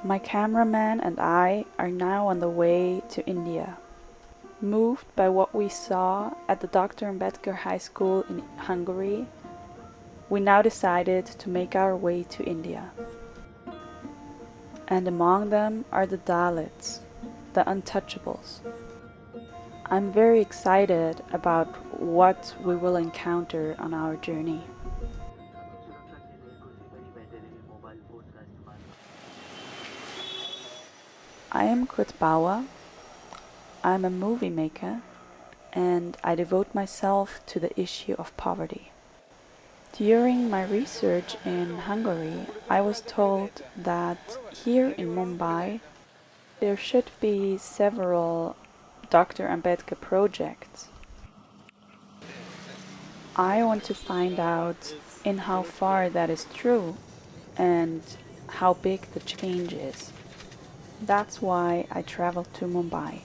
My cameraman and I are now on the way to India. Moved by what we saw at the Dr. Ambedkar High School in Hungary, we now decided to make our way to India. And among them are the Dalits, the untouchables. I'm very excited about what we will encounter on our journey. I am Kurt Bauer. I'm a movie maker and I devote myself to the issue of poverty. During my research in Hungary, I was told that here in Mumbai there should be several Dr. Ambedkar projects. I want to find out in how far that is true and how big the change is. That's why I traveled to Mumbai.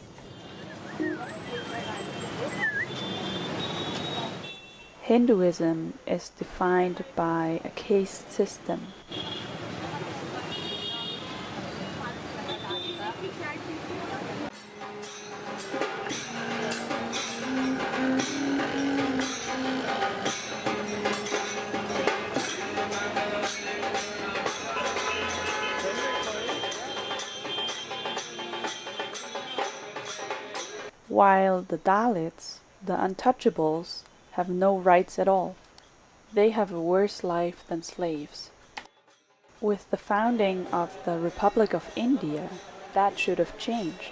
Hinduism is defined by a caste system. While the Dalits, the untouchables, have no rights at all. They have a worse life than slaves. With the founding of the Republic of India, that should have changed.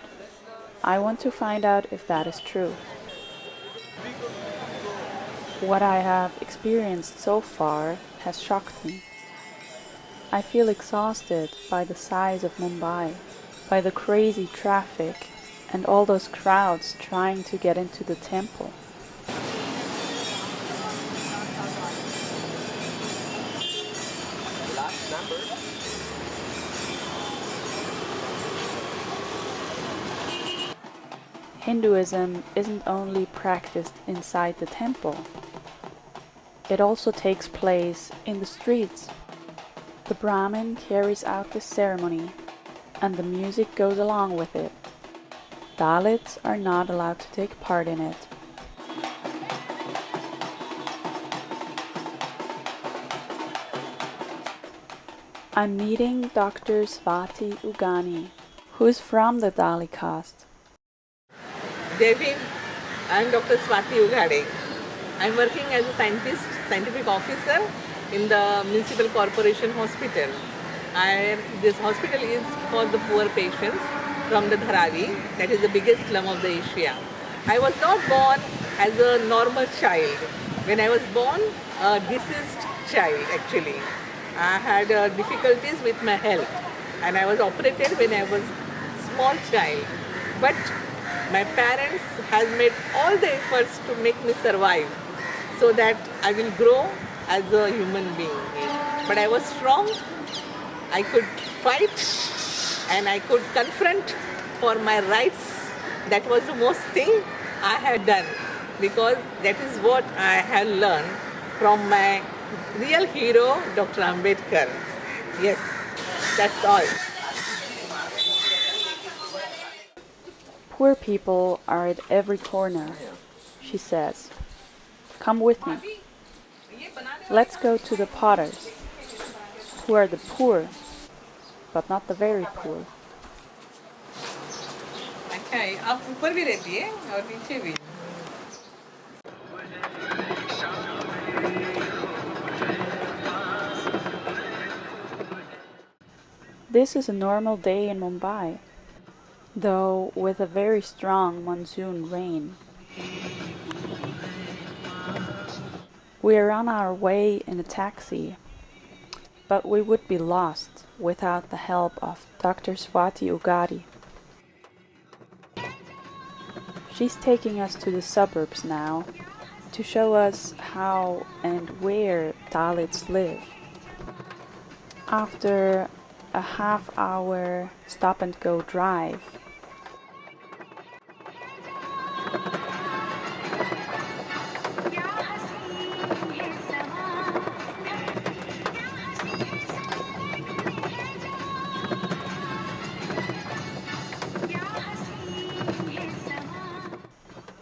I want to find out if that is true. What I have experienced so far has shocked me. I feel exhausted by the size of Mumbai, by the crazy traffic, and all those crowds trying to get into the temple. Hinduism isn't only practiced inside the temple. It also takes place in the streets. The Brahmin carries out the ceremony, and the music goes along with it. Dalits are not allowed to take part in it. I'm meeting Dr. Swati Ugani, who is from the Dalit caste. Devi, I am Dr. Swati Ugani. I am working as a scientific officer in the Municipal Corporation Hospital. This hospital is for the poor patients from the Dharavi, that is the biggest slum of the Asia. I was not born as a normal child. When I was born, a deceased child actually. I had difficulties with my health and I was operated when I was small child. But my parents has made all the efforts to make me survive so that I will grow as a human being. But I was strong, I could fight and I could confront for my rights. That was the most thing I had done because that is what I had learned from my real hero, Dr. Ambedkar. Yes, that's all. Poor people are at every corner, she says. Come with me. Let's go to the potters, who are the poor, but not the very poor. Okay, आप ऊपर भी रहती है और नीचे भी. This is a normal day in Mumbai, though with a very strong monsoon rain. We are on our way in a taxi, but we would be lost without the help of Dr. Swati Ugadi. She's taking us to the suburbs now to show us how and where Dalits live. After a half-hour stop-and-go drive,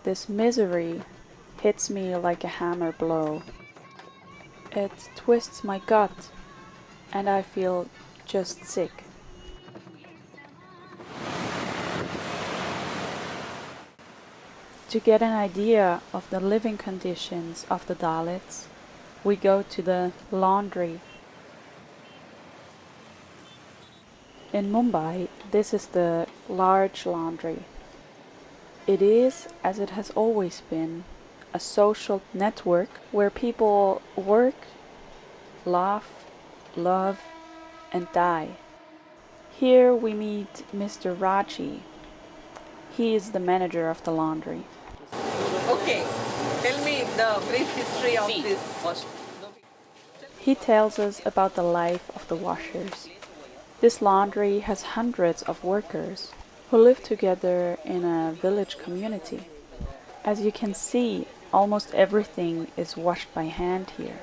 this misery hits me like a hammer blow. It twists my gut, and I feel just sick. To get an idea of the living conditions of the Dalits, we go to the laundry. In Mumbai, this is the large laundry. It is, as it has always been, a social network where people work, laugh, love, and die. Here we meet Mr. Raji. He is the manager of the laundry. Okay, tell me the brief history of this. He tells us about the life of the washers. This laundry has hundreds of workers who live together in a village community. As you can see, almost everything is washed by hand here.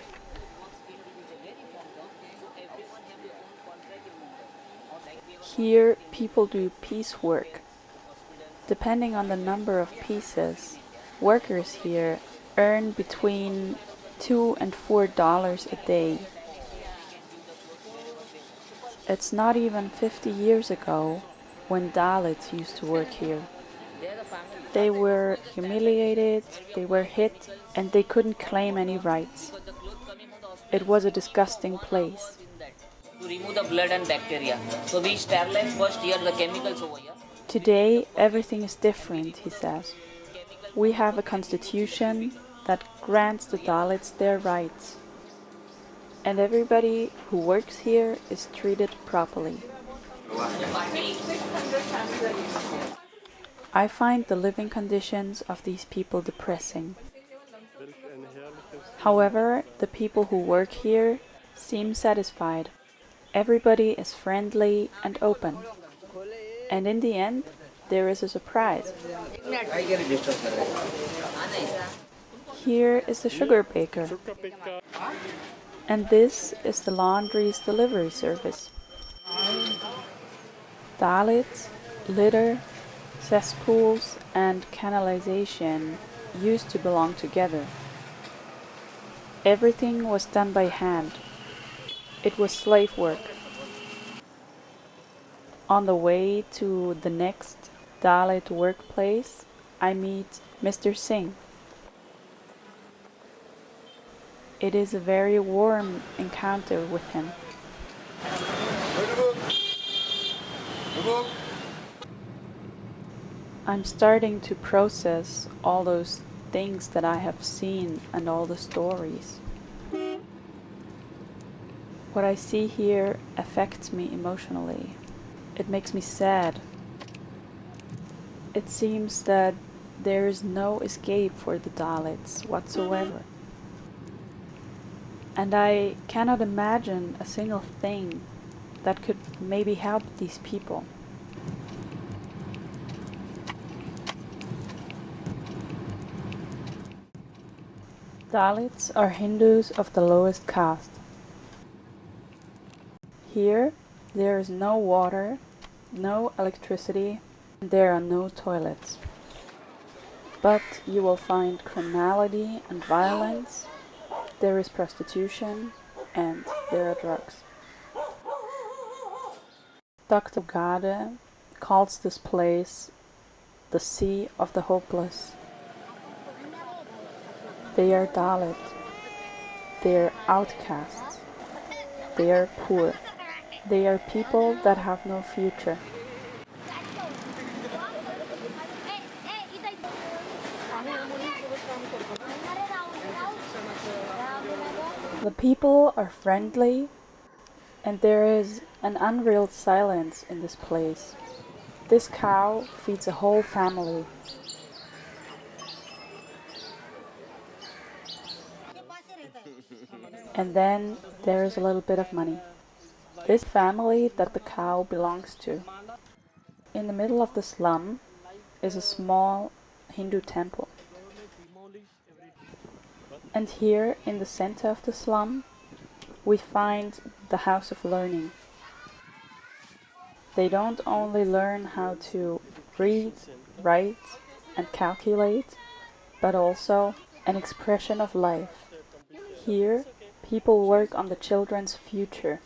Here, people do piecework. Depending on the number of pieces, workers here earn between $2 and $4 a day. It's not even 50 years ago when Dalits used to work here. They were humiliated, they were hit, and they couldn't claim any rights. It was a disgusting place. To remove the blood and bacteria. So we sterilize first here the chemicals over here. Today, everything is different, he says. We have a constitution that grants the Dalits their rights. And everybody who works here is treated properly. I find the living conditions of these people depressing. However, the people who work here seem satisfied. Everybody is friendly and open. And in the end, there is a surprise. Here is the sugar baker. And this is the laundry's delivery service. Dalits, litter, cesspools, and canalization used to belong together. Everything was done by hand. It was slave work. On the way to the next Dalit workplace, I meet Mr. Singh. It is a very warm encounter with him. I'm starting to process all those things that I have seen and all the stories. What I see here affects me emotionally. It makes me sad. It seems that there is no escape for the Dalits whatsoever. And I cannot imagine a single thing that could maybe help these people. Dalits are Hindus of the lowest caste. Here, there is no water, no electricity, and there are no toilets. But you will find criminality and violence, there is prostitution, and there are drugs. Dr. Gade calls this place the Sea of the Hopeless. They are Dalit. They are outcasts. They are poor. They are people that have no future. The people are friendly, and there is an unreal silence in this place. This cow feeds a whole family. And then there is a little bit of money. is the family that the cow belongs to. In the middle of the slum is a small Hindu temple. And here in the center of the slum we find the House of Learning. They don't only learn how to read, write and calculate, but also an expression of life. Here, people work on the children's future.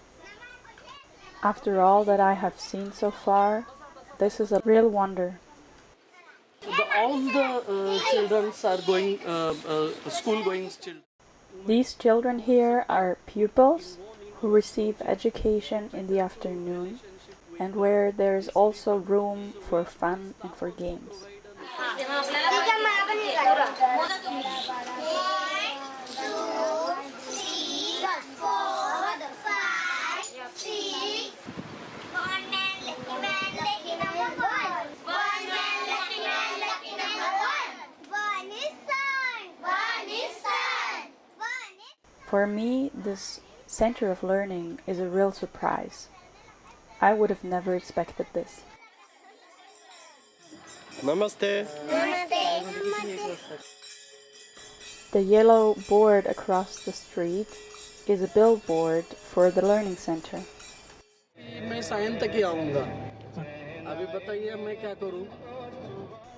After all that I have seen so far, this is a real wonder. All the children are going school-going children. These children here are pupils who receive education in the afternoon and where there is also room for fun and for games. For me, this center of learning is a real surprise. I would have never expected this. Namaste. The yellow board across the street is a billboard for the learning center. मैं सायन तक ही आऊँगा. अभी बताइए मैं क्या करूँ?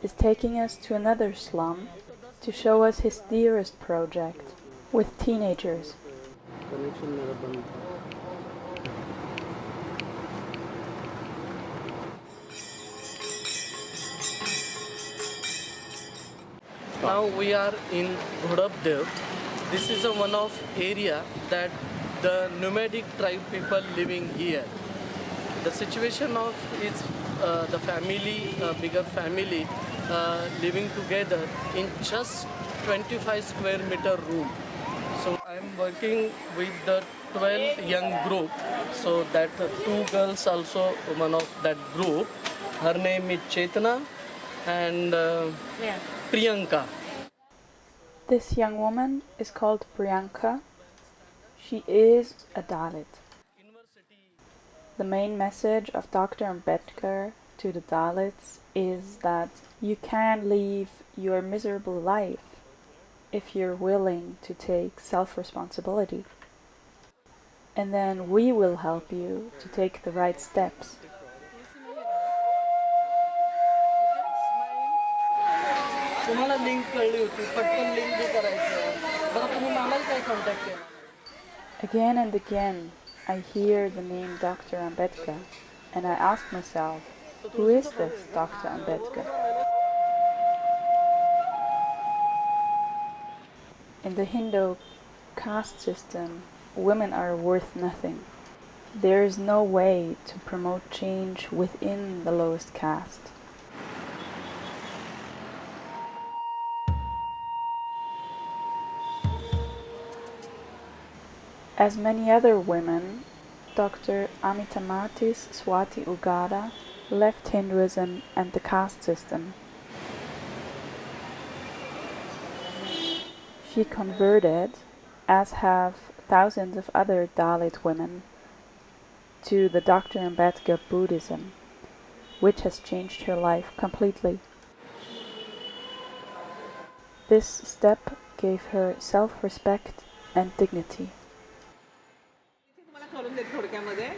Is taking us to another slum to show us his dearest project with teenagers. Connection मेरा बंद था. Now we are in Ghodabdev. This is one of area that the nomadic tribe people living here. The situation of is the family, bigger family, living together in just 25 square meter room. So I'm working with the 12 young group. So that two girls also one of that group. Her name is Chetna and Priyanka. This young woman is called Priyanka. She is a Dalit. The main message of Dr. Ambedkar to the Dalits is that you can live your miserable life if you're willing to take self-responsibility. And then we will help you to take the right steps. तुम्हाला link कळली होती पटकन link भी करायचं बघा तुम्ही मामाला काय कॉन्टॅक्ट केला Again and again I hear the name Dr. Ambedkar and I ask myself, who is this Dr. Ambedkar? In the Hindu caste system, women are worth nothing. There is no way to promote change within the lowest caste. As many other women, Dr. Amitamati Swati Ugada left Hinduism and the caste system. She converted, as have thousands of other Dalit women, to the Dr. Ambedkar Buddhism, which has changed her life completely. This step gave her self-respect and dignity.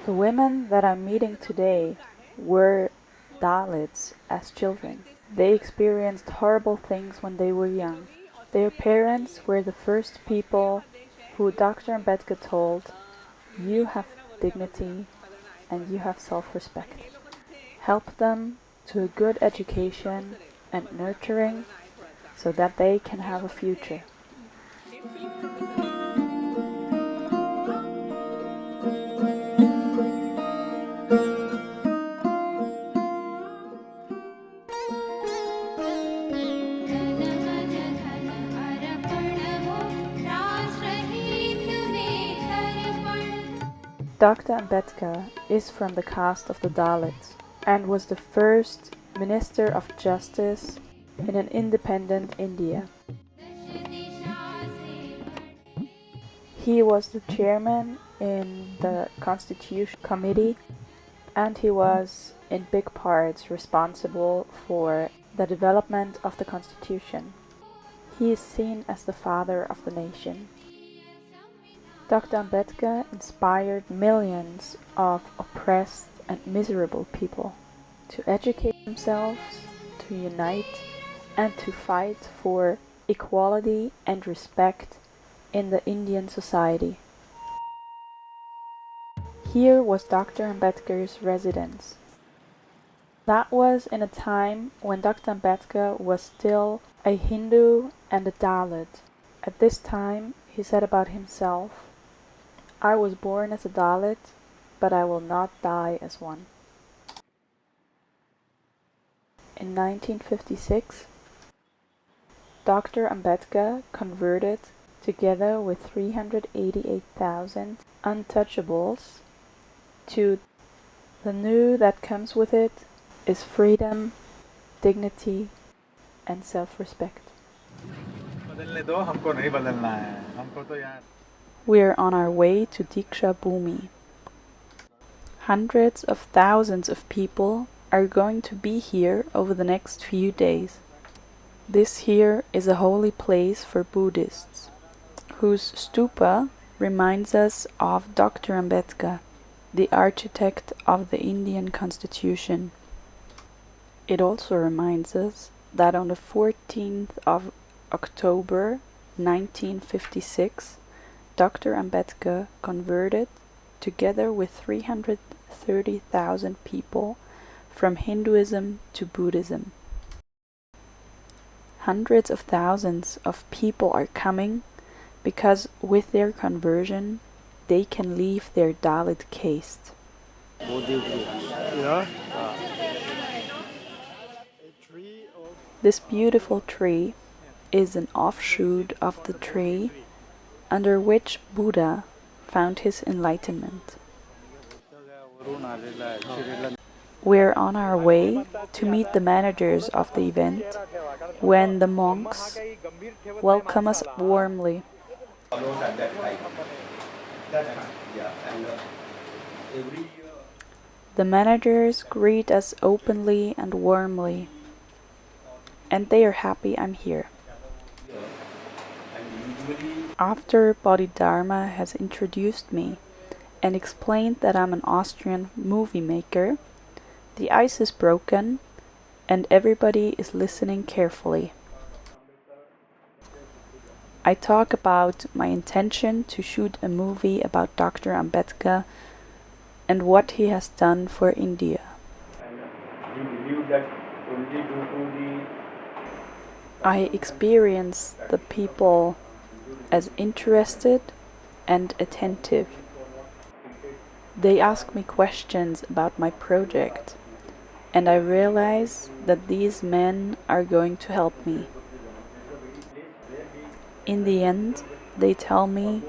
The women that I'm meeting today were Dalits as children. They experienced horrible things when they were young. Their parents were the first people who Dr. Ambedkar told, you have dignity and you have self-respect. Help them to a good education and nurturing so that they can have a future. Dr. Ambedkar is from the caste of the Dalits and was the first Minister of Justice in an independent India. He was the chairman in the Constitution Committee, and he was in big parts responsible for the development of the Constitution. He is seen as the father of the nation. Dr. Ambedkar inspired millions of oppressed and miserable people to educate themselves, to unite, and to fight for equality and respect in the Indian society. Here was Dr. Ambedkar's residence. That was in a time when Dr. Ambedkar was still a Hindu and a Dalit. At this time, he said about himself, "I was born as a Dalit, but I will not die as one." In 1956, Dr. Ambedkar converted, together with 388,000 untouchables, to the new that comes with it is freedom, dignity, and self-respect. We're on our way to Diksha Bhumi. Hundreds of thousands of people are going to be here over the next few days. This here is a holy place for Buddhists, whose stupa reminds us of Dr. Ambedkar, the architect of the Indian Constitution. It also reminds us that on the 14th of October 1956, Dr. Ambedkar converted, together with 330,000 people, from Hinduism to Buddhism. Hundreds of thousands of people are coming because with their conversion they can leave their Dalit caste. This beautiful tree is an offshoot of the tree under which Buddha found his enlightenment. We're on our way to meet the managers of the event when the monks welcome us warmly. The managers greet us openly and warmly, and they are happy I'm here. After Bodhidharma has introduced me and explained that I'm an Austrian movie maker, the ice is broken and everybody is listening carefully. I talk about my intention to shoot a movie about Dr. Ambedkar and what he has done for India. I experience the people as interested and attentive. They ask me questions about my project, and I realize that these men are going to help me. In the end, they tell me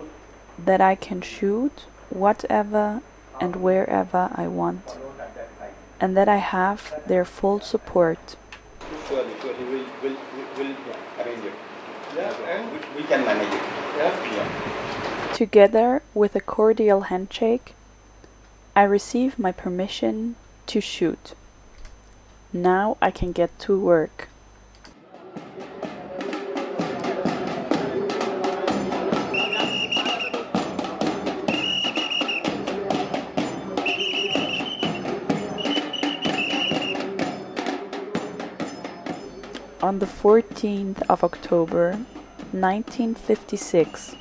that I can shoot whatever and wherever I want, and that I have their full support. Surely, we'll arrange it. We can manage it. Together with a cordial handshake, I receive my permission to shoot. Now I can get to work. On the 14th of October 1956,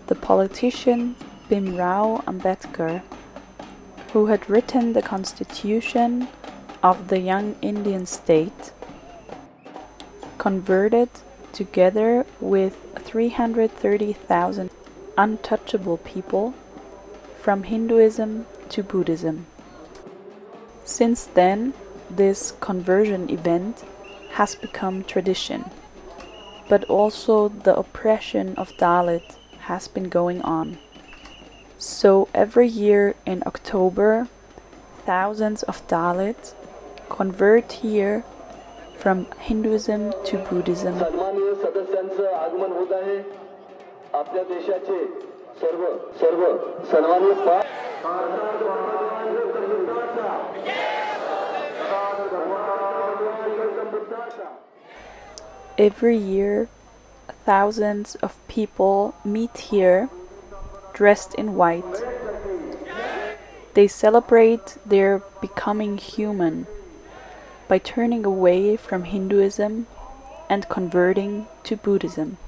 the politician Bhimrao Ambedkar, who had written the constitution of the young Indian state, converted, together with 330,000 untouchable people, from Hinduism to Buddhism. Since then, this conversion event has become tradition, but also the oppression of Dalit has been going on. So every year in October, thousands of Dalits convert here from Hinduism to Buddhism. सन्माननीय सदस्यांचं आगमन होत आहे. आपल्या देशाचे Every year, thousands of people meet here dressed in white. They celebrate their becoming human by turning away from Hinduism and converting to Buddhism.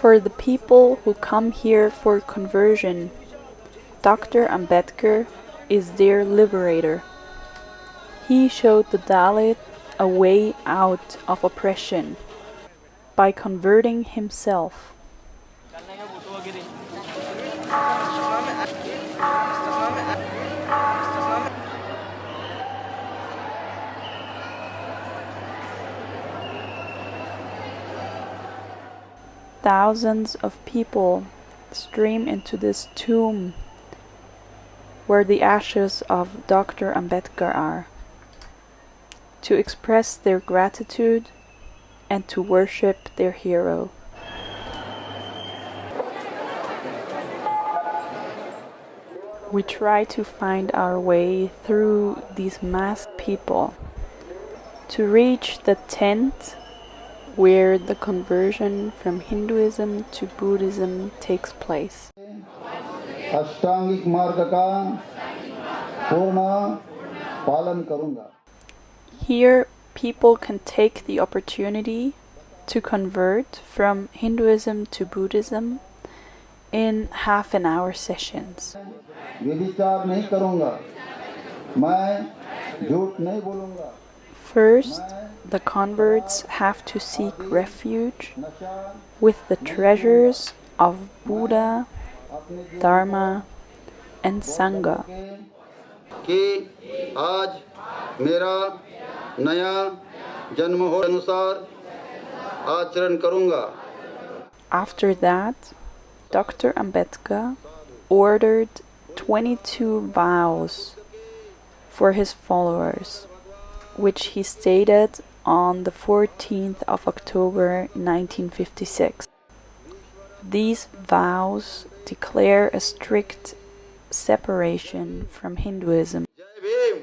For the people who come here for conversion, Dr. Ambedkar is their liberator. He showed the Dalit a way out of oppression by converting himself. Thousands of people stream into this tomb where the ashes of Dr. Ambedkar are, to express their gratitude and to worship their hero. We try to find our way through these massed people to reach the tent where the conversion from Hinduism to Buddhism takes place. अष्टांगिक मार्ग का पूर्ण पालन करूंगा. Here, people can take the opportunity to convert from Hinduism to Buddhism in half-an-hour sessions. व्यभिचार नहीं करूंगा. मैं झूठ नहीं बोलूंगा. First, the converts have to seek refuge with the treasures of Buddha, Dharma, and Sangha. कि आज मेरा नया जन्म हो अनुसार आचरण करूंगा. After that, Dr. Ambedkar ordered 22 vows for his followers, which he stated on the 14th of October 1956. These vows declare a strict separation from Hinduism. जय भीम.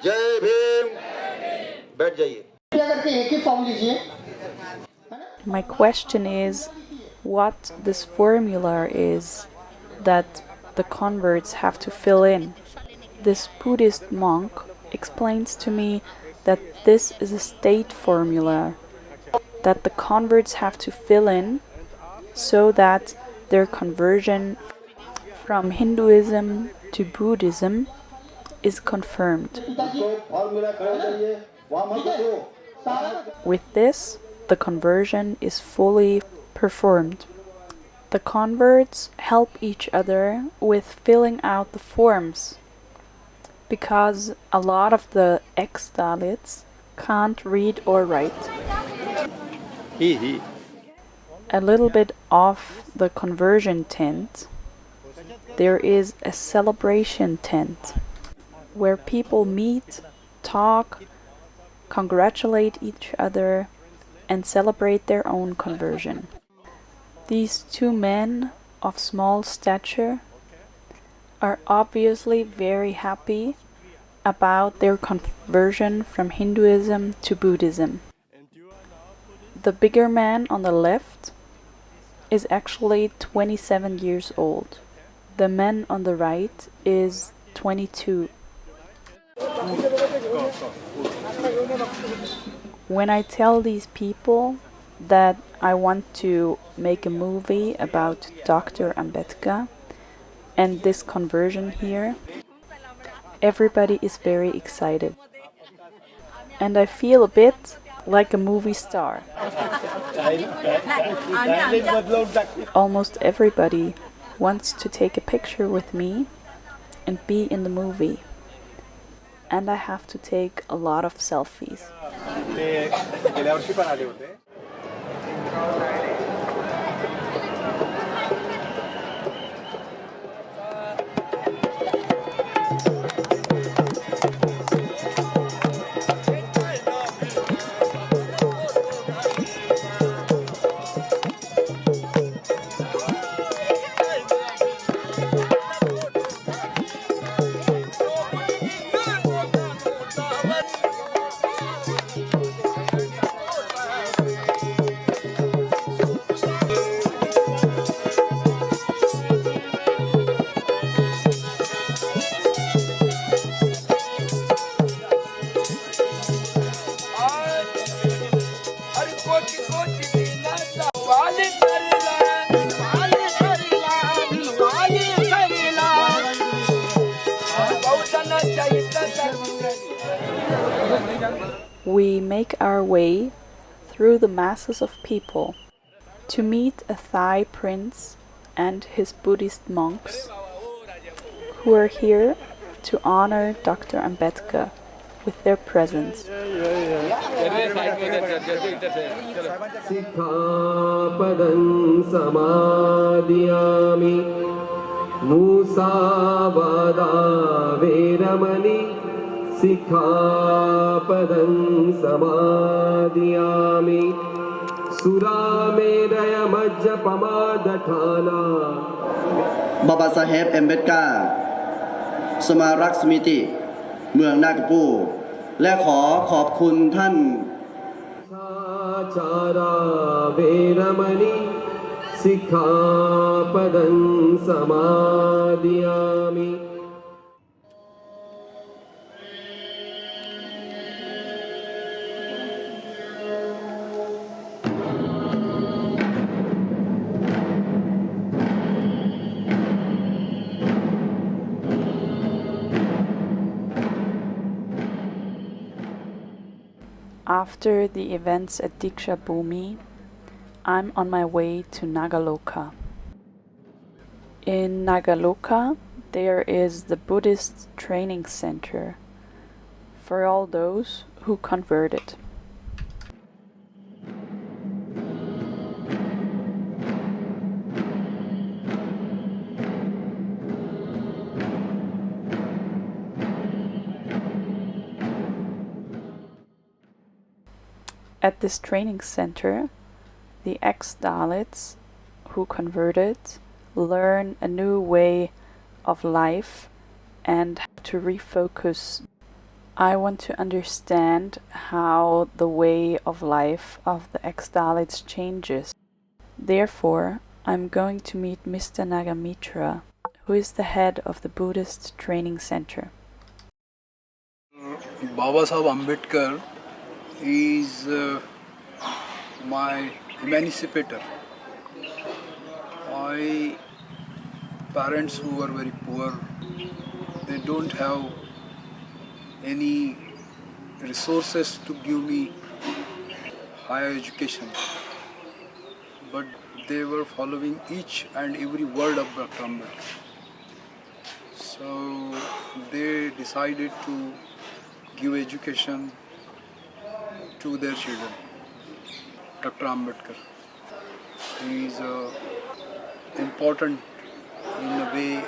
जय भीम. बैठ जाइए. My question is what this formula is that the converts have to fill in. This Buddhist monk explains to me that this is a state formula that the converts have to fill in so that their conversion from Hinduism to Buddhism is confirmed. With this, the conversion is fully performed. The converts help each other with filling out the forms, because a lot of the ex-Dalits can't read or write. A little bit off the conversion tent, there is a celebration tent where people meet, talk, congratulate each other, and celebrate their own conversion. These two men of small stature are obviously very happy about their conversion from Hinduism to Buddhism. The bigger man on the left is actually 27 years old. The man on the right is 22. When I tell these people that I want to make a movie about Dr. Ambedkar and this conversion here, everybody is very excited. And I feel a bit like a movie star. Almost everybody wants to take a picture with me and be in the movie. And I have to take a lot of selfies. We make our way through the masses of people to meet a Thai prince and his Buddhist monks who are here to honor Dr. Ambedkar with their presence. Sikkhapadam samadhiyami Musavada veramani Sikkhapadam samadhiyami Surameraya majjapamadhathana บาบาซาเฮบเอมเบดกาสมารักษ์สมิติเมืองนากปูและขอขอบคุณท่าน Chara veramani Sikkhapadam samadhiyami After the events at Diksha Bhumi, I'm on my way to Nagaloka. In Nagaloka, there is the Buddhist training center for all those who converted. At this training center, the ex-Dalits who converted learn a new way of life and to refocus. I want to understand how the way of life of the ex-Dalits changes. Therefore, I'm going to meet Mr. Nagamitra, who is the head of the Buddhist training center. Baba Sahib Ambedkar is my emancipator. My parents who were very poor, they don't have any resources to give me higher education, but they were following each and every word of Dr. Ambedkar. So they decided to give education to their children. Dr. Ambedkar, he is important in a way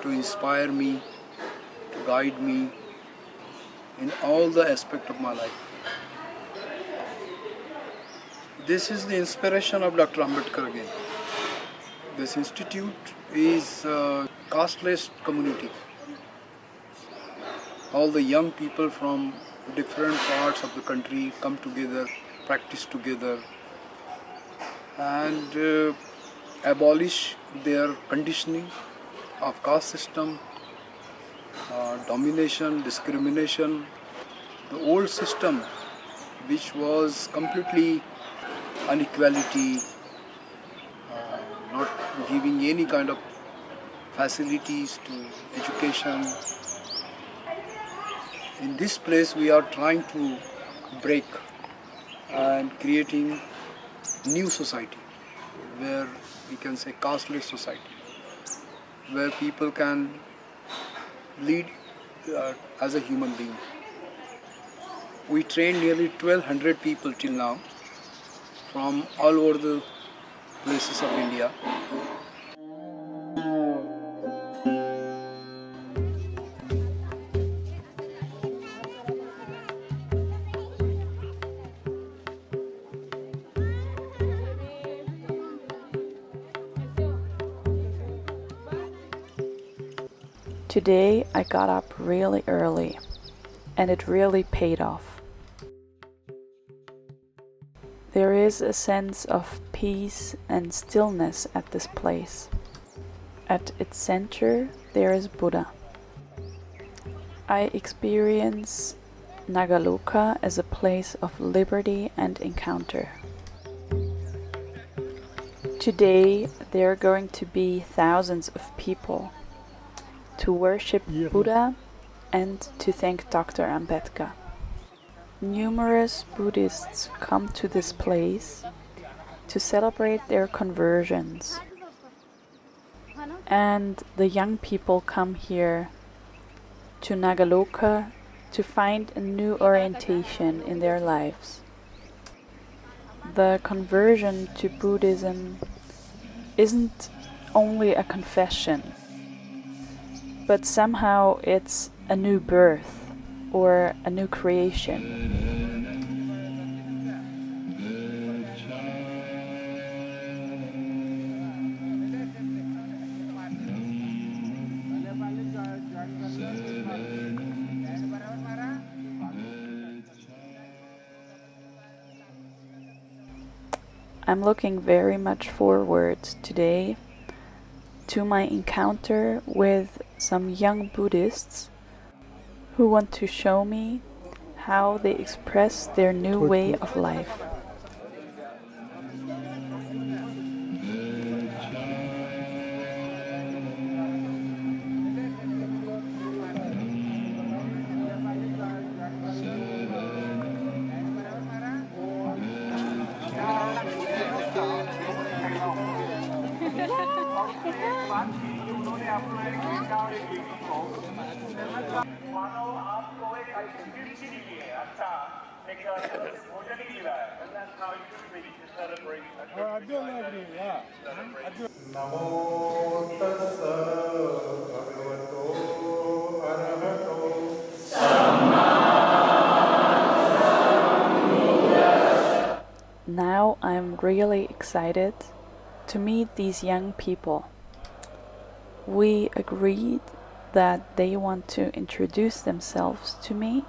to inspire me, to guide me in all the aspects of my life. This is the inspiration of Dr. Ambedkar again. This institute is casteless community. All the young people from different parts of the country come together, practice together, and abolish their conditioning of caste system, domination, discrimination, the old system which was completely inequality, not giving any kind of facilities to education. In this place we are trying to break and creating new society where we can say casteless society, where people can lead as a human being. We trained nearly 1200 people till now from all over the places of India. Today I got up really early, and it really paid off. There is a sense of peace and stillness at this place. At its center there is Buddha. I experience Nagaloka as a place of liberty and encounter. Today there are going to be thousands of people to worship Buddha and to thank Dr. Ambedkar. Numerous Buddhists come to this place to celebrate their conversions, and the young people come here to Nagaloka to find a new orientation in their lives. The conversion to Buddhism isn't only a confession, but somehow it's a new birth or a new creation. I'm looking very much forward today to my encounter with some young Buddhists who want to show me how they express their new way of life. Now I'm really excited to meet these young people. We agreed that they want to introduce themselves to me,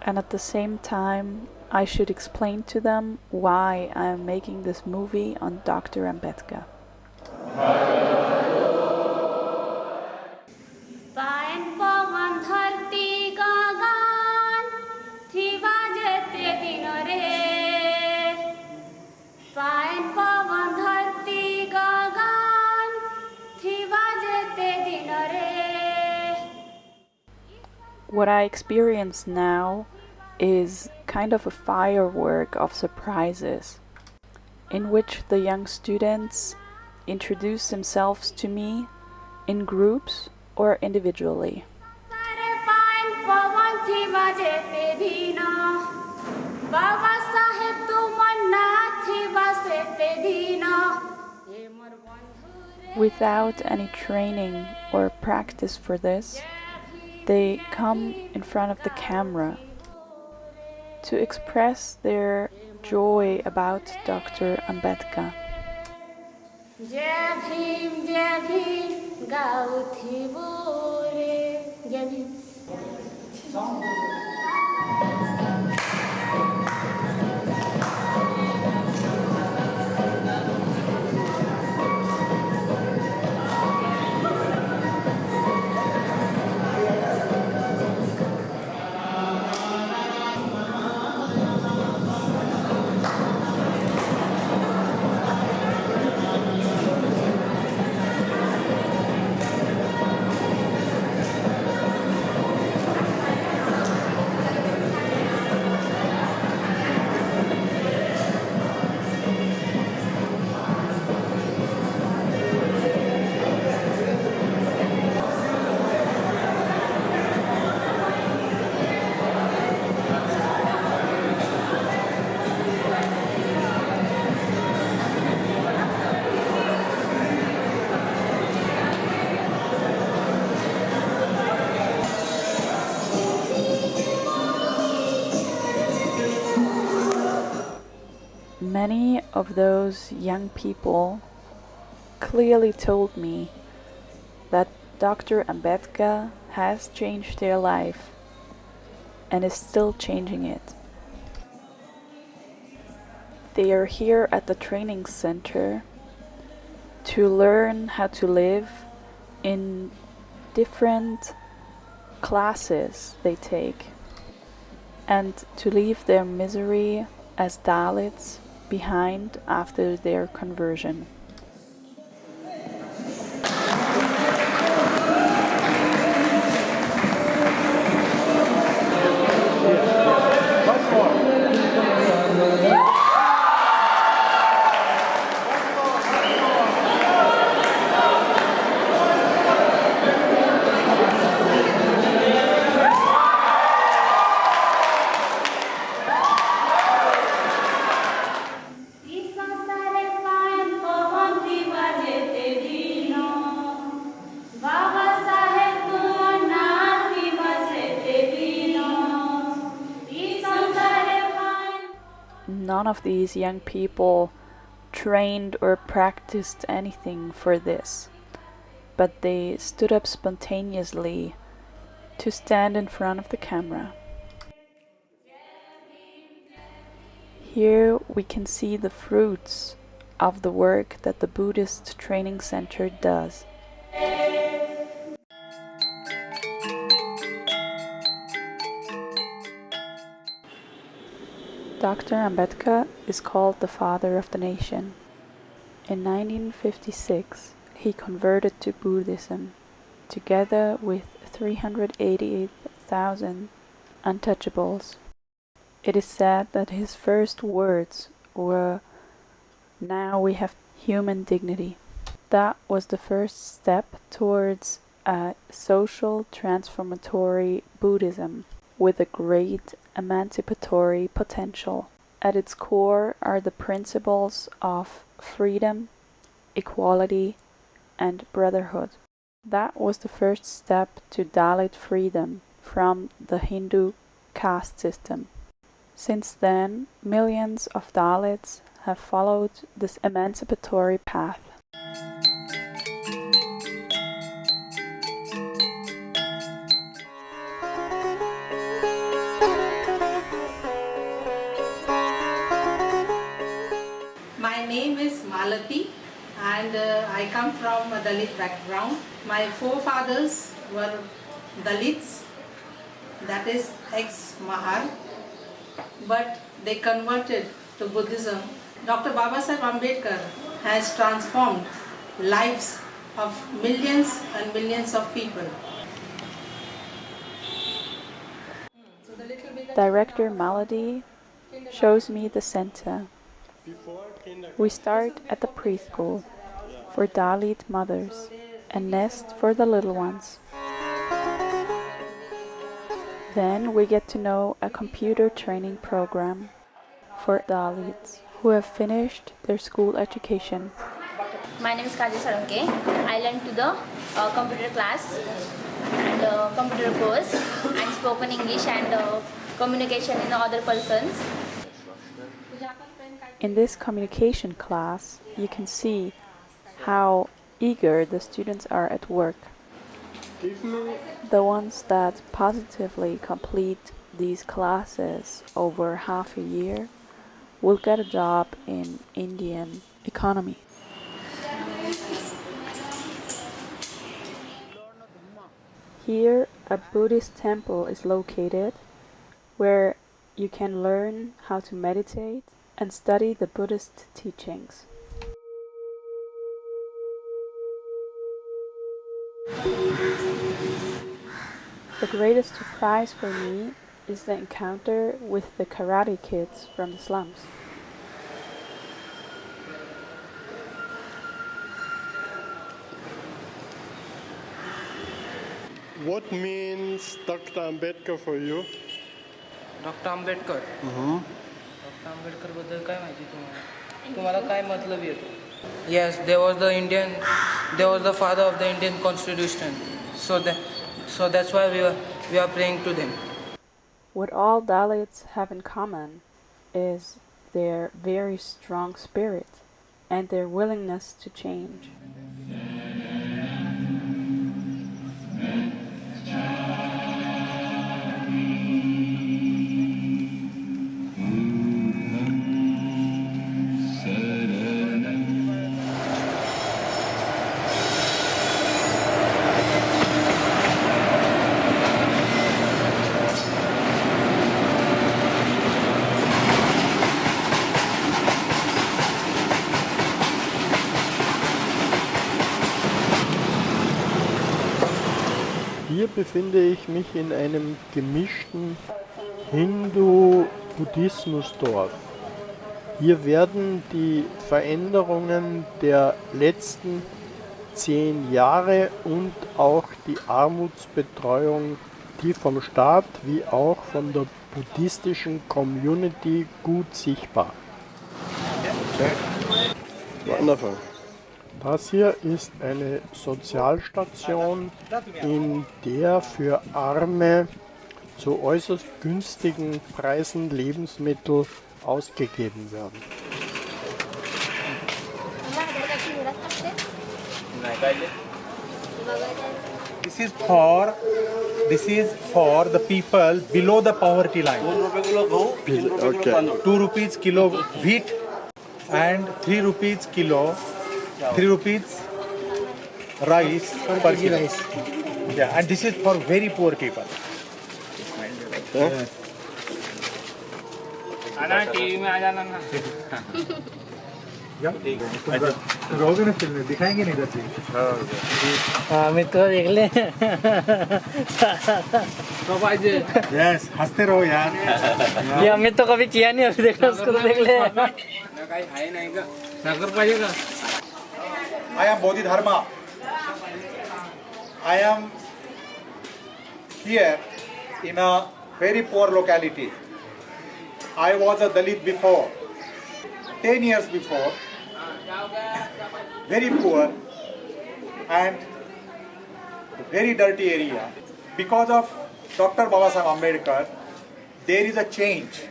and at the same time I should explain to them why I am making this movie on Dr. Ambedkar. What I experience now is kind of a firework of surprises, in which the young students introduce themselves to me in groups or individually. Without any training or practice for this, they come in front of the camera to express their joy about Dr. Ambedkar. गाउथिबो रे ज्ञानी Many of those young people clearly told me that Dr. Ambedkar has changed their life and is still changing it. They are here at the training center to learn how to live in different classes they take and to leave their misery as Dalits behind after their conversion. None of these young people trained or practiced anything for this, but they stood up spontaneously to stand in front of the camera. Here we can see the fruits of the work that the Buddhist Training Center does. Dr. Ambedkar is called the father of the nation. In 1956, he converted to Buddhism, together with 388,000 untouchables. It is said that his first words were, "Now we have human dignity." That was the first step towards a social transformatory Buddhism with a great emancipatory potential. At its core are the principles of freedom, equality, and brotherhood. That was the first step to Dalit freedom from the Hindu caste system. Since then, millions of Dalits have followed this emancipatory path. My name is Malati and I come from a Dalit background. My forefathers were Dalits, that is ex-Mahar, but they converted to Buddhism. Dr. Babasaheb Ambedkar has transformed lives of millions and millions of people. Director Maladi shows me the center. We start at the preschool for Dalit mothers, a nest for the little ones. Then we get to know a computer training program for Dalits who have finished their school education. My name is Kaji Saranke. I learned to the computer class and computer course and spoken English and communication in other persons. In this communication class, you can see how eager the students are at work. The ones that positively complete these classes over half a year will get a job in Indian economy. Here, a Buddhist temple is located where you can learn how to meditate and study the Buddhist teachings. The greatest surprise for me is the encounter with the karate kids from the slums. What means Dr. Ambedkar for you? Doctor Ambedkar doctor Ambedkar बद्दल काय माहिती तुम्हाला तुम्हाला काय मतलब येतो yes they was the father of the Indian constitution so that's why we are praying to them. What all Dalits have in common is their very strong spirit and their willingness to change. Hier befinde ich mich in einem gemischten Hindu-Buddhismus-Dorf. Hier werden die Veränderungen der letzten 10 Jahre und auch die Armutsbetreuung, die vom Staat wie auch von der buddhistischen Community gut sichtbar. Wonderful. Das hier ist eine Sozialstation, in der für Arme zu äußerst günstigen Preisen Lebensmittel ausgegeben werden. This is for the people below the poverty line. Okay. 2 rupees kilo wheat and 3 rupees kilo 3 rupees rice per kilo. Yeah, and this is for very poor people. रहोगे ना film में दिखाएंगे नहीं इधर अमित को देख ले yes हंसते रहो यार ये अमित तो कभी किया नहीं अभी देखना उसको तो देख ले I am Bodhidharma. I am here in a very poor locality. I was a Dalit before, 10 years before, very poor and very dirty area. Because of Dr. Babasaheb Ambedkar, there is a change.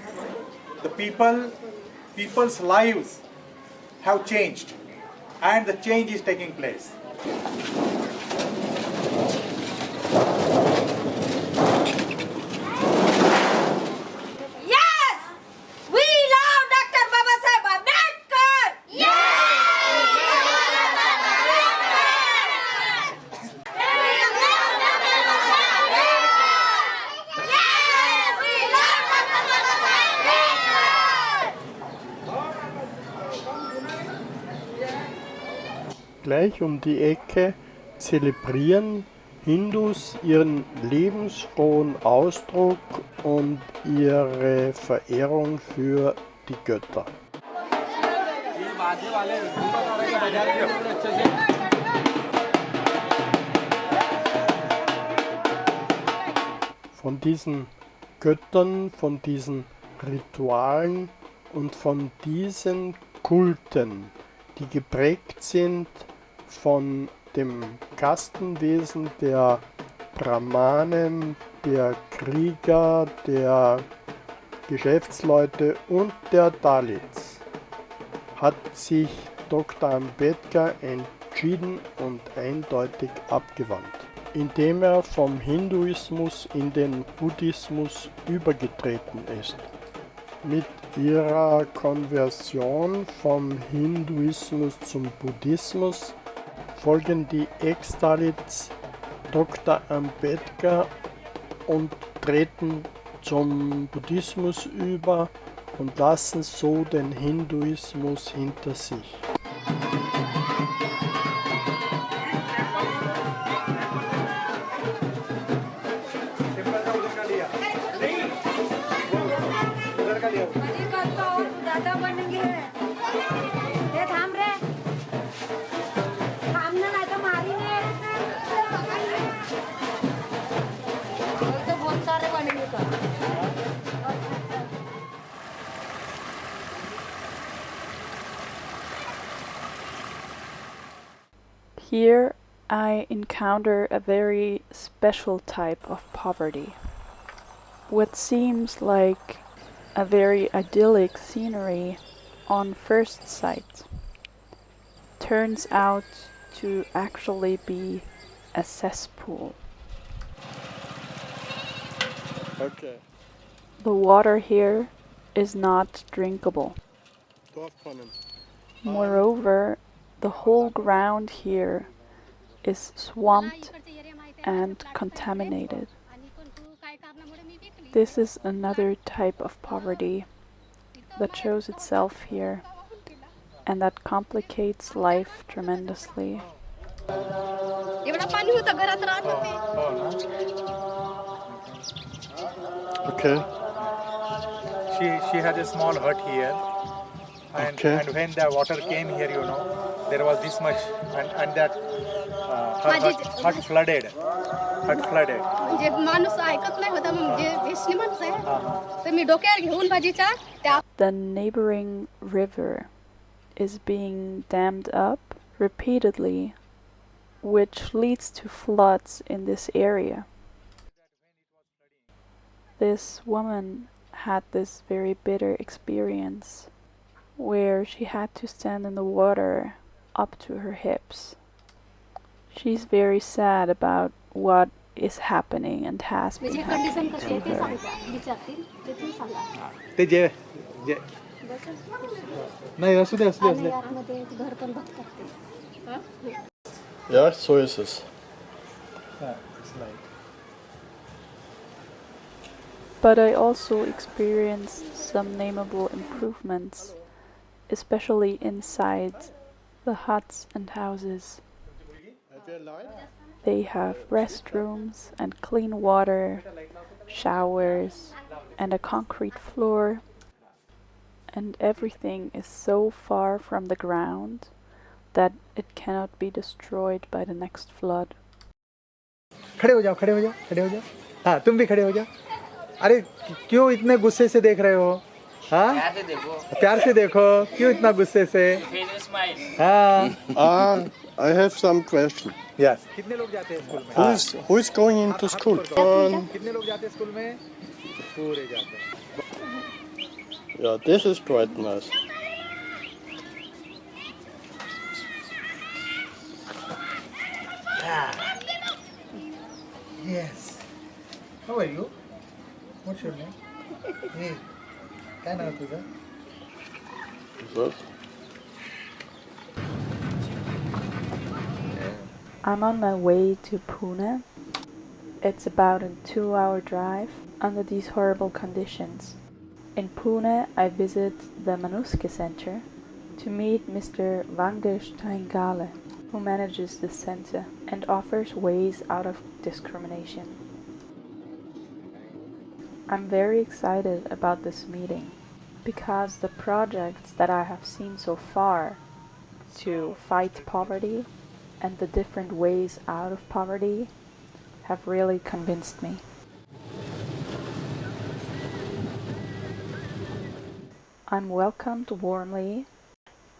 The people's lives have changed and the change is taking place. Yes! We love Dr. Babasaheb Ambedkar! Gleich um die Ecke zelebrieren Hindus ihren lebensfrohen Ausdruck und ihre Verehrung für die Götter. Von diesen Göttern, von diesen Ritualen und von diesen Kulten, die geprägt sind von dem Kastenwesen der Brahmanen, der Krieger, der Geschäftsleute und der Dalits, hat sich Dr. Ambedkar entschieden, entschieden und eindeutig abgewandt, indem er vom Hinduismus in den Buddhismus übergetreten ist. Mit ihrer Konversion vom Hinduismus zum Buddhismus folgen die Ex-Dalits Dr. Ambedkar und treten zum Buddhismus über und lassen so den Hinduismus hinter sich. Here I encounter a very special type of poverty. What seems like a very idyllic scenery on first sight turns out to actually be a cesspool. Okay. The water here is not drinkable. Dorfbrunnen. Moreover, the whole ground here is swamped and contaminated. This is another type of poverty that shows itself here and that complicates life tremendously. Okay. She has a small hut here, and, Okay. and when the water came here, there was this much, and that her hut flooded. Hut flooded. The neighboring river is being dammed up repeatedly, which leads to floods in this area. This woman had this very bitter experience where she had to stand in the water up to her hips. She's very sad about what is happening and has been happening to her. Ja, so ist es. But I also experienced some nameable improvements, especially inside the huts and houses. They have restrooms and clean water, showers, and a concrete floor. And everything is so far from the ground that it cannot be destroyed by the next flood. खड़े हो जाओ, खड़े हो जाओ, खड़े हो जाओ. हाँ, तुम भी खड़े हो जाओ. अरे क्यों इतने गुस्से से देख रहे हो? हाँ? प्यार से देखो. क्यों इतना गुस्से से? हाँ. I have some question. Yes. कितने लोग जाते हैं स्कूल में? Who is going into school? कितने लोग जाते हैं स्कूल में? पूरे जाते हैं. Ja, this is quite nice. Yes. How are you? What's your name? Hey. काय नाव तुझं? I'm on my way to Pune. It's about a 2-hour drive under these horrible conditions. In Pune, I visit the Manuske Center to meet Mr. Vangesh Taingale, who manages the center and offers ways out of discrimination. I'm very excited about this meeting because the projects that I have seen so far to fight poverty and the different ways out of poverty have really convinced me. I'm welcomed warmly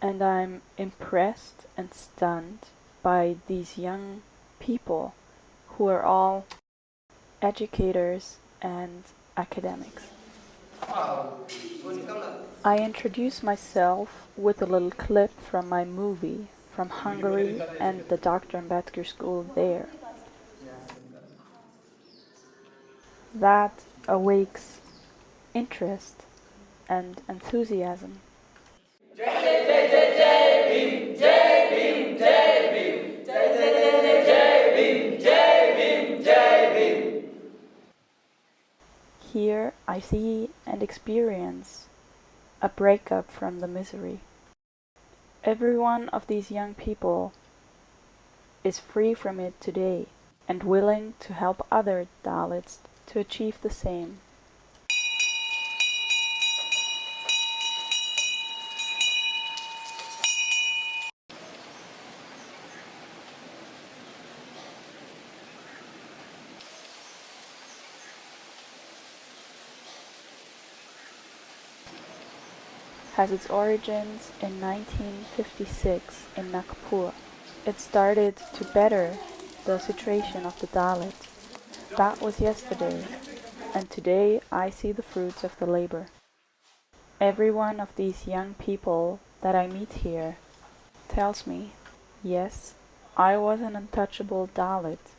and I'm impressed and stunned by these young people who are all educators and academics. I introduce myself with a little clip from my movie from Hungary and the Dr. Ambedkar school there. That awakes interest and enthusiasm. Here I see and experience a breakup from the misery. Every one of these young people is free from it today and willing to help other Dalits to achieve the same. Has its origins in 1956 in Nagpur. It started to better the situation of the Dalit. That was yesterday, and today I see the fruits of the labor. Every one of these young people that I meet here tells me, yes, I was an untouchable Dalit,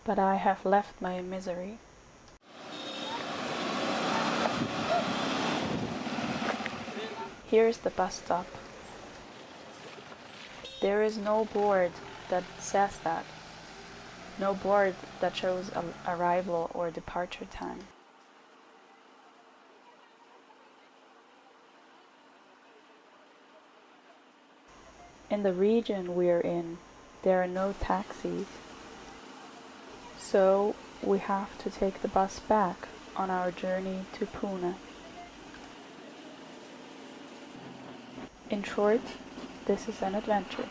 but I have left my misery. Here's the bus stop. There is no board that says that. No board that shows arrival or departure time. In the region we're in, there are no taxis. So we have to take the bus back on our journey to Pune. In short, this is an adventure.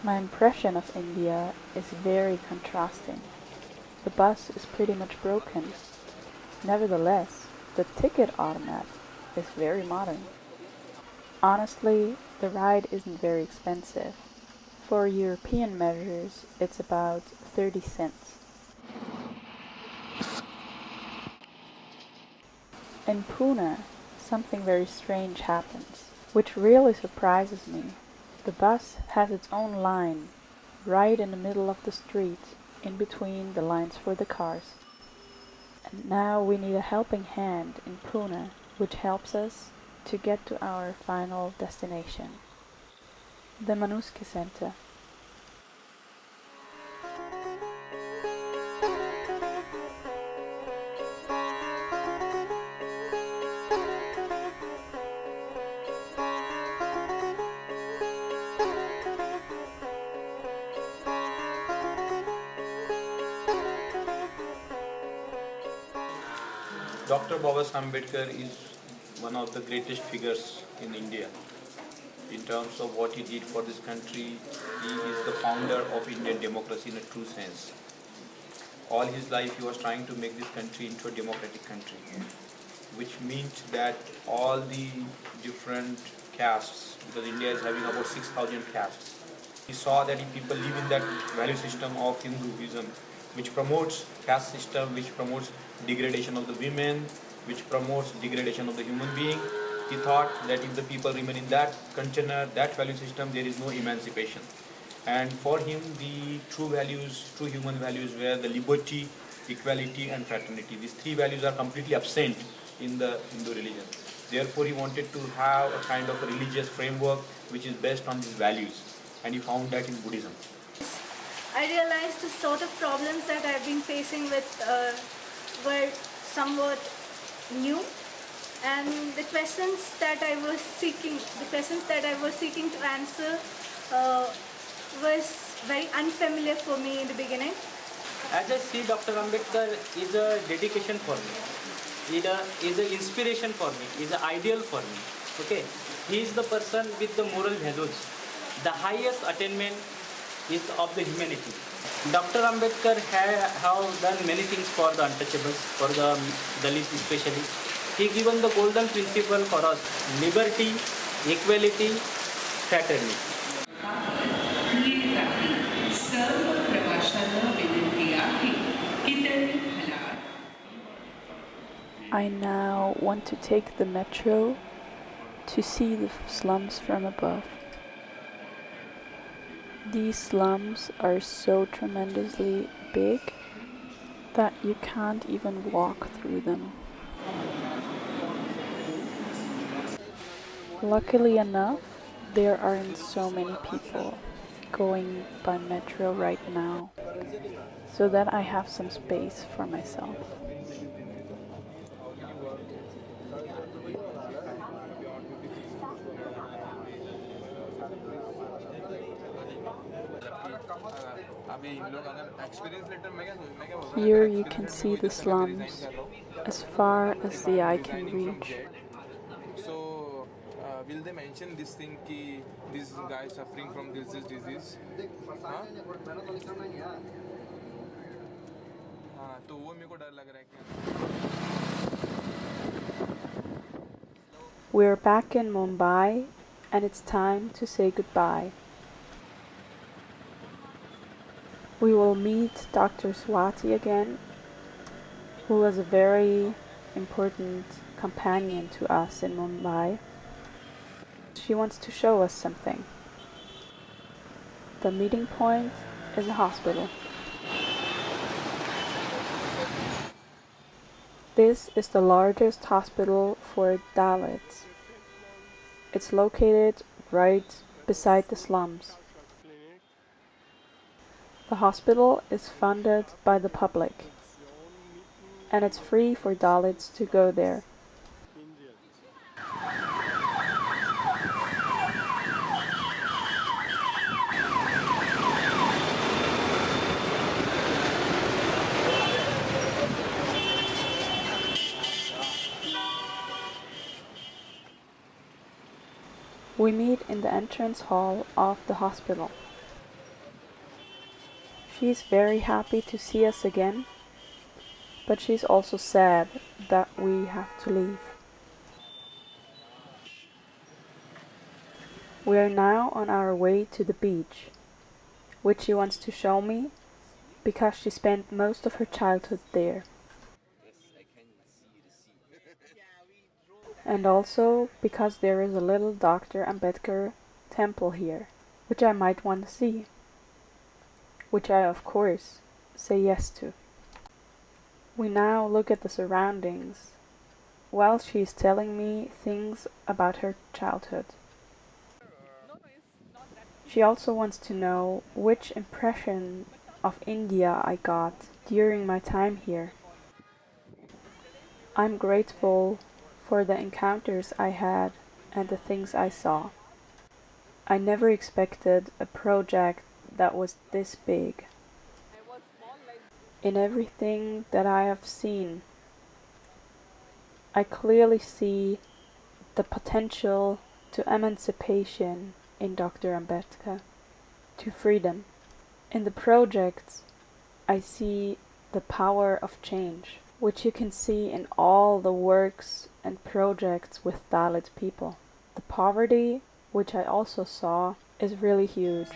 My impression of India is very contrasting. The bus is pretty much broken. Nevertheless, the ticket automat is very modern. Honestly, the ride isn't very expensive. For European measures, it's about 30 cents. In Pune, something very strange happens, which really surprises me. The bus has its own line, right in the middle of the street, in between the lines for the cars. And now we need a helping hand in Pune, which helps us to get to our final destination, the Manuski Center. Dr. Ambedkar is one of the greatest figures in India. In terms of what he did for this country, he is the founder of Indian democracy in a true sense. All his life he was trying to make this country into a democratic country, which means that all the different castes, because India is having about 6,000 castes, he saw that if people live in that value system of Hinduism, which promotes caste system, which promotes degradation of the women, which promotes degradation of the human being, he thought that if the people remain in that container, that value system, there is no emancipation. And for him, the true values, true human values were the liberty, equality and fraternity. These three values are completely absent in the Hindu religion. Therefore, he wanted to have a kind of a religious framework which is based on these values, and he found that in Buddhism. I realized the sort of problems that I've been facing with were somewhat new, and the questions that I was seeking to answer was very unfamiliar for me in the beginning. As I see, Dr. Ambedkar is a dedication for me, is an inspiration for me, is an ideal for me. Okay, he is the person with the moral values. The highest attainment is of the humanity. Dr. Ambedkar have done many things for the untouchables, for the Dalits especially. He given the golden principle for us: liberty, equality, fraternity. सर्व प्रवाशांना विनंती आहे की त्यांनी फलाट I now want to take the metro to see the slums from above. These slums are so tremendously big that you can't even walk through them. Luckily enough, there aren't so many people going by metro right now, so that I have some space for myself. Here you can see the slums as far as the eye can reach. So, will they mention this thing ki this guy suffering from this disease? हाँ? हाँ, तो वो मेरे को डर लग रहा है कि We're back in Mumbai and it's time to say goodbye. We will meet Dr. Swati again, who was a very important companion to us in Mumbai. She wants to show us something. The meeting point is a hospital. This is the largest hospital for Dalits. It's located right beside the slums. The hospital is funded by the public, and it's free for Dalits to go there. We meet in the entrance hall of the hospital. She's very happy to see us again, but she's also sad that we have to leave. We are now on our way to the beach, which she wants to show me because she spent most of her childhood there. And also because there is a little Dr. Ambedkar temple here, which I might want to see, which I of course say yes to. We now look at the surroundings while she is telling me things about her childhood. She also wants to know which impression of India I got during my time here. I'm grateful for the encounters I had and the things I saw. I never expected a project that was this big. In everything that I have seen, I clearly see the potential to emancipation in Dr. Ambedkar, to freedom. In the projects, I see the power of change, which you can see in all the works and projects with Dalit people. The poverty, which I also saw, is really huge.